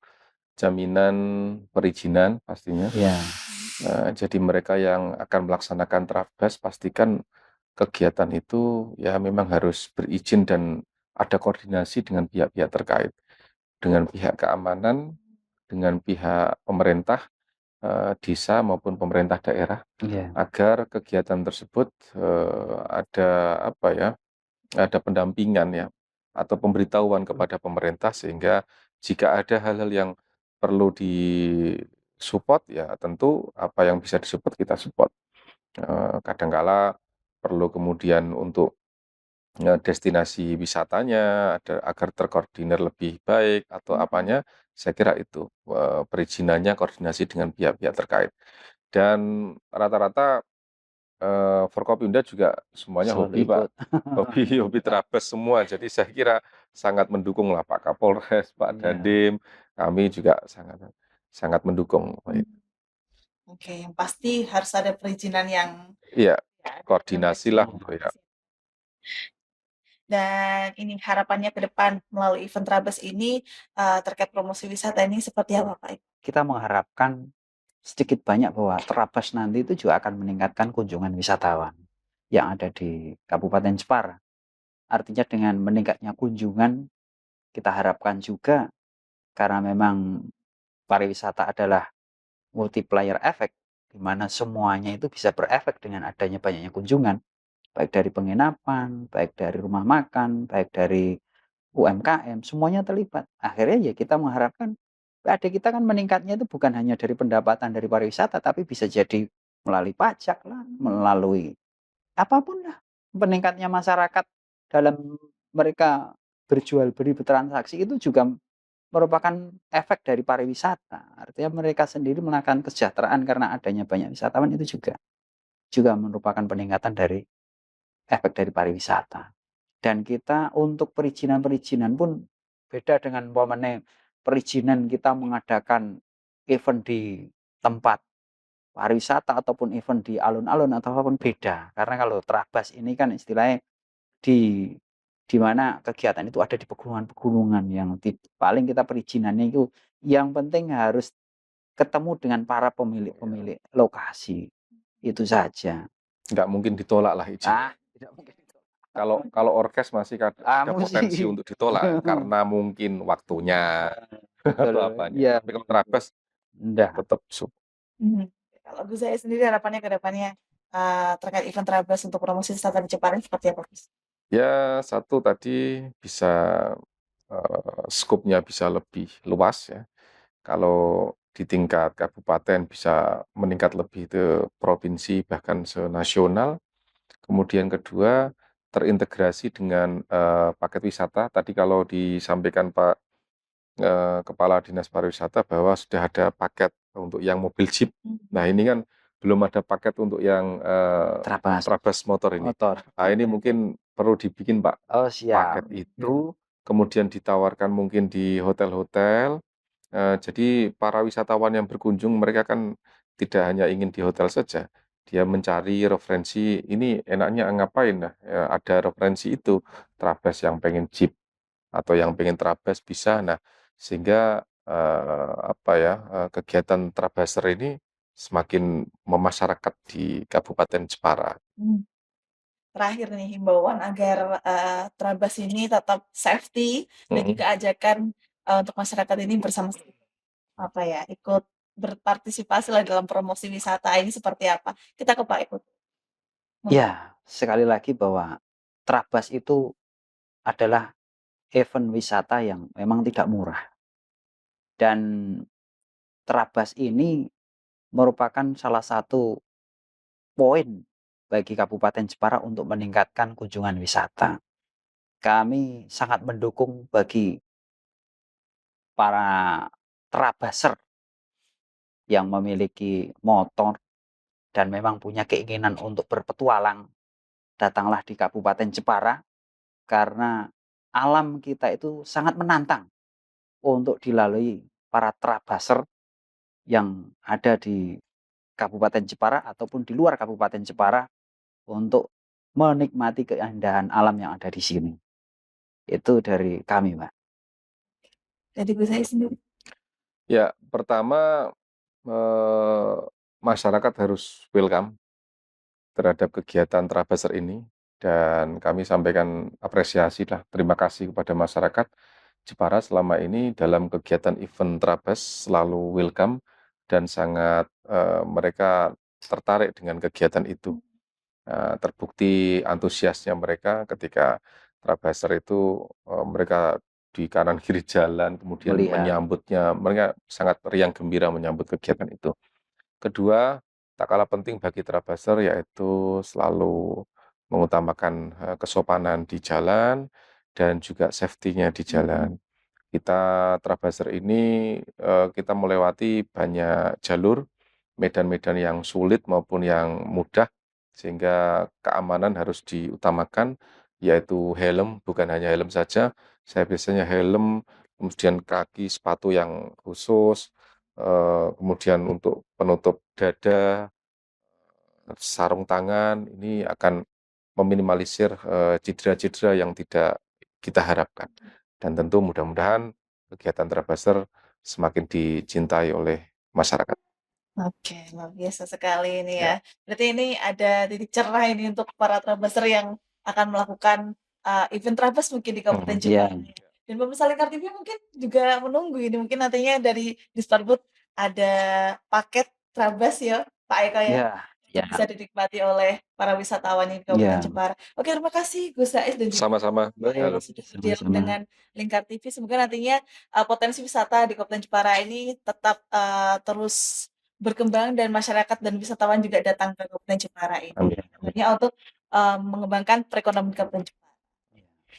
B: jaminan perizinan pastinya.
C: Ya.
B: Jadi mereka yang akan melaksanakan terabas pastikan kegiatan itu ya memang harus berizin dan ada koordinasi dengan pihak-pihak terkait, dengan pihak keamanan, dengan pihak pemerintah desa maupun pemerintah daerah, agar kegiatan tersebut ada pendampingan ya atau pemberitahuan kepada pemerintah sehingga jika ada hal-hal yang perlu disupport ya tentu apa yang bisa disupport kita support. Kadangkala perlu kemudian untuk destinasi wisatanya agar terkoordinir lebih baik atau apanya, saya kira itu perizinannya koordinasi dengan pihak-pihak terkait. Dan rata-rata Forkopimda juga semuanya hobi Pak, hobi terabas semua. Jadi saya kira sangat mendukung lah Pak Kapolres, Pak Dandim, kami juga sangat mendukung.
A: Oke, yang pasti harus ada perizinan yang
B: Iya, koordinasi lah ya.
A: Dan ini harapannya ke depan melalui event Trabas ini, terkait promosi wisata ini seperti apa, Pak?
C: Kita mengharapkan sedikit banyak bahwa Trabas nanti itu juga akan meningkatkan kunjungan wisatawan yang ada di Kabupaten Jepara. Artinya dengan meningkatnya kunjungan, kita harapkan juga karena memang pariwisata adalah multiplier effect, di mana semuanya itu bisa berefek dengan adanya banyaknya kunjungan, baik dari penginapan, baik dari rumah makan, baik dari UMKM, semuanya terlibat. Akhirnya ya kita mengharapkan PAD kita kan meningkatnya itu bukan hanya dari pendapatan dari pariwisata, tapi bisa jadi melalui pajak lah, melalui apapun lah. Meningkatnya masyarakat dalam mereka berjual beli bertransaksi itu juga merupakan efek dari pariwisata. Artinya mereka sendiri melakukan kesejahteraan karena adanya banyak wisatawan itu juga merupakan peningkatan dari efek dari pariwisata. Dan kita untuk perizinan-perizinan pun beda dengan umpamanya perizinan kita mengadakan event di tempat pariwisata ataupun event di alun-alun ataupun beda. Karena kalau Trabas ini kan istilahnya di di mana kegiatan itu ada di pegunungan-pegunungan yang paling kita perizinannya itu yang penting harus ketemu dengan para pemilik-pemilik lokasi. Itu saja.
B: Nggak mungkin ditolak lah izinnya.
C: Tidak mungkin.
B: Kalau orkes masih ada potensi
C: Musik.
B: untuk ditolak karena mungkin waktunya atau apanya.
C: Iya.
B: Tapi kalau Trabas tetap
A: Kalau Gus saya sendiri harapannya ke depannya terkait event Trabas untuk promosi wisata di Jepara seperti apa, Gus?
B: Ya, satu tadi bisa skopnya bisa lebih luas ya. Kalau di tingkat kabupaten bisa meningkat lebih ke provinsi bahkan senasional. Kemudian kedua terintegrasi dengan paket wisata. Tadi kalau disampaikan Pak Kepala Dinas Pariwisata bahwa sudah ada paket untuk yang mobil jeep. Nah ini kan belum ada paket untuk yang Trabas motor ini. Nah ini mungkin perlu dibikin Pak paket itu, kemudian ditawarkan mungkin di hotel-hotel. Jadi para wisatawan yang berkunjung mereka kan tidak hanya ingin di hotel saja, dia mencari referensi ini enaknya ngapain. Nah, ada referensi itu Trabas yang pengen jeep atau yang pengen Trabas bisa. Nah, sehingga kegiatan Trabaser ini semakin memasyarakat di Kabupaten Jepara.
A: Terakhir nih himbauan agar Trabas ini tetap safety dan juga ajakan untuk masyarakat ini bersama-sama ikut berpartisipasi lah dalam promosi wisata ini seperti apa? Kita ke Pak Ikut.
C: Ya, sekali lagi bahwa Trabas itu adalah event wisata yang memang tidak murah. Dan Trabas ini merupakan salah satu poin bagi Kabupaten Jepara untuk meningkatkan kunjungan wisata. Kami sangat mendukung bagi para Trabaser yang memiliki motor dan memang punya keinginan untuk berpetualang. Datanglah di Kabupaten Jepara karena alam kita itu sangat menantang untuk dilalui para Trabaser yang ada di Kabupaten Jepara ataupun di luar Kabupaten Jepara untuk menikmati keindahan alam yang ada di sini. Itu dari kami, Mbak.
A: Dari Gus saya sendiri.
B: Ya, pertama masyarakat harus welcome terhadap kegiatan Trabaser ini dan kami sampaikan apresiasi lah, terima kasih kepada masyarakat Jepara selama ini dalam kegiatan event Trabas selalu welcome dan sangat mereka tertarik dengan kegiatan itu. Terbukti antusiasnya mereka ketika Trabaser itu mereka di kanan kiri jalan kemudian menyambutnya, mereka sangat riang gembira menyambut kegiatan itu. Kedua, tak kalah penting bagi Trabaser yaitu selalu mengutamakan kesopanan di jalan dan juga safety-nya di jalan. Kita Trabaser ini kita melewati banyak jalur, medan-medan yang sulit maupun yang mudah, sehingga keamanan harus diutamakan, yaitu helm, bukan hanya helm saja. Saya biasanya helm, kemudian kaki, sepatu yang khusus, kemudian untuk penutup dada, sarung tangan, ini akan meminimalisir cedera-cedera yang tidak kita harapkan. Dan tentu mudah-mudahan kegiatan Trabaster semakin dicintai oleh masyarakat.
A: Oke, luar biasa sekali ini
B: Ya.
A: ya. Berarti ini ada titik cerah ini untuk para Trabaster yang akan melakukan event Trabas mungkin di Kabupaten
C: Iya.
A: Jepara. Dan pemirsa Lingkar TV mungkin juga menunggu ini. Mungkin nantinya dari Disparbud ada paket Trabas ya, Pak Eko ya.
C: Iya,
A: Yang
C: iya.
A: bisa dinikmati oleh para wisatawan di Kabupaten
C: Iya.
A: Jepara. Oke, terima kasih Gus Rais dan juga
B: Sama-sama, Mbak. Halo.
A: sudah berdialog
C: Sama-sama.
A: dengan Lingkar TV. Semoga nantinya potensi wisata di Kabupaten Jepara ini tetap terus berkembang dan masyarakat dan wisatawan juga datang ke Kabupaten Jepara ini.
B: Amin.
A: Tentunya untuk mengembangkan perekonomian Kabupaten Jepara.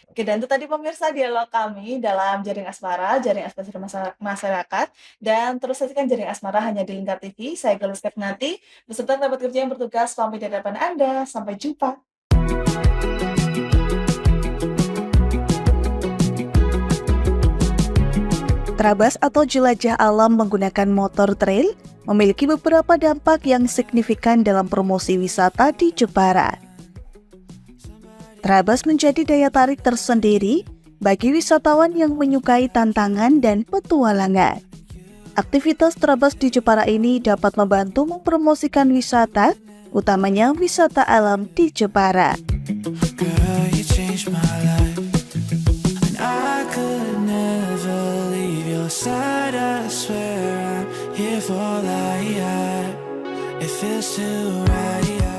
A: Oke, dan itu tadi pemirsa dialog kami dalam Jaring Asmara, Jaring Aspirasi Masyarakat. Dan terus saksikan Jaring Asmara hanya di Lingkar TV. Saya Galus Kepnati, beserta kerabat kerja yang bertugas pamit di hadapan Anda. Sampai jumpa.
Q: Trabas atau jelajah alam menggunakan motor trail memiliki beberapa dampak yang signifikan dalam promosi wisata di Jepara. Trabas menjadi daya tarik tersendiri bagi wisatawan yang menyukai tantangan dan petualangan. Aktivitas Trabas di Jepara ini dapat membantu mempromosikan wisata, utamanya wisata alam di Jepara.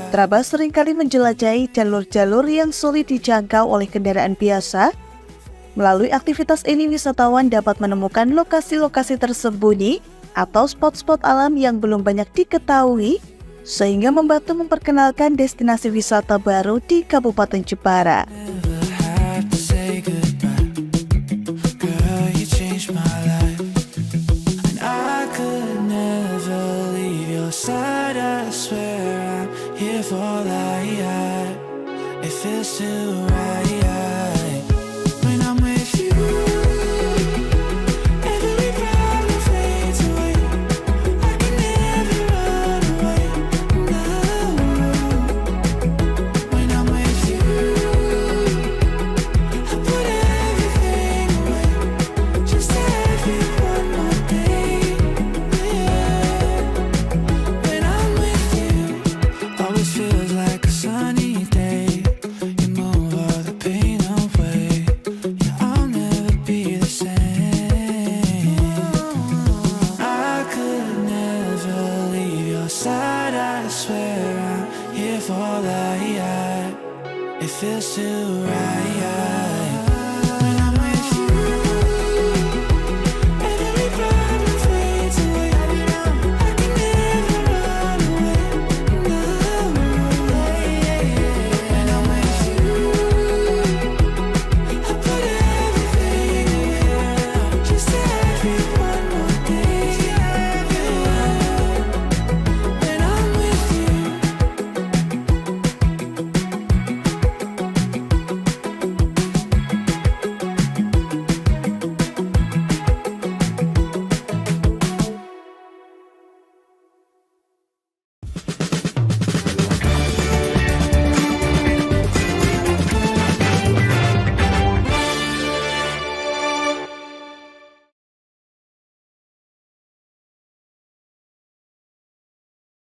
Q: Trabas seringkali menjelajahi jalur-jalur yang sulit dijangkau oleh kendaraan biasa. Melalui aktivitas ini, wisatawan dapat menemukan lokasi-lokasi tersembunyi atau spot-spot alam yang belum banyak diketahui, sehingga membantu memperkenalkan destinasi wisata baru di Kabupaten Jepara.
R: It feels too right.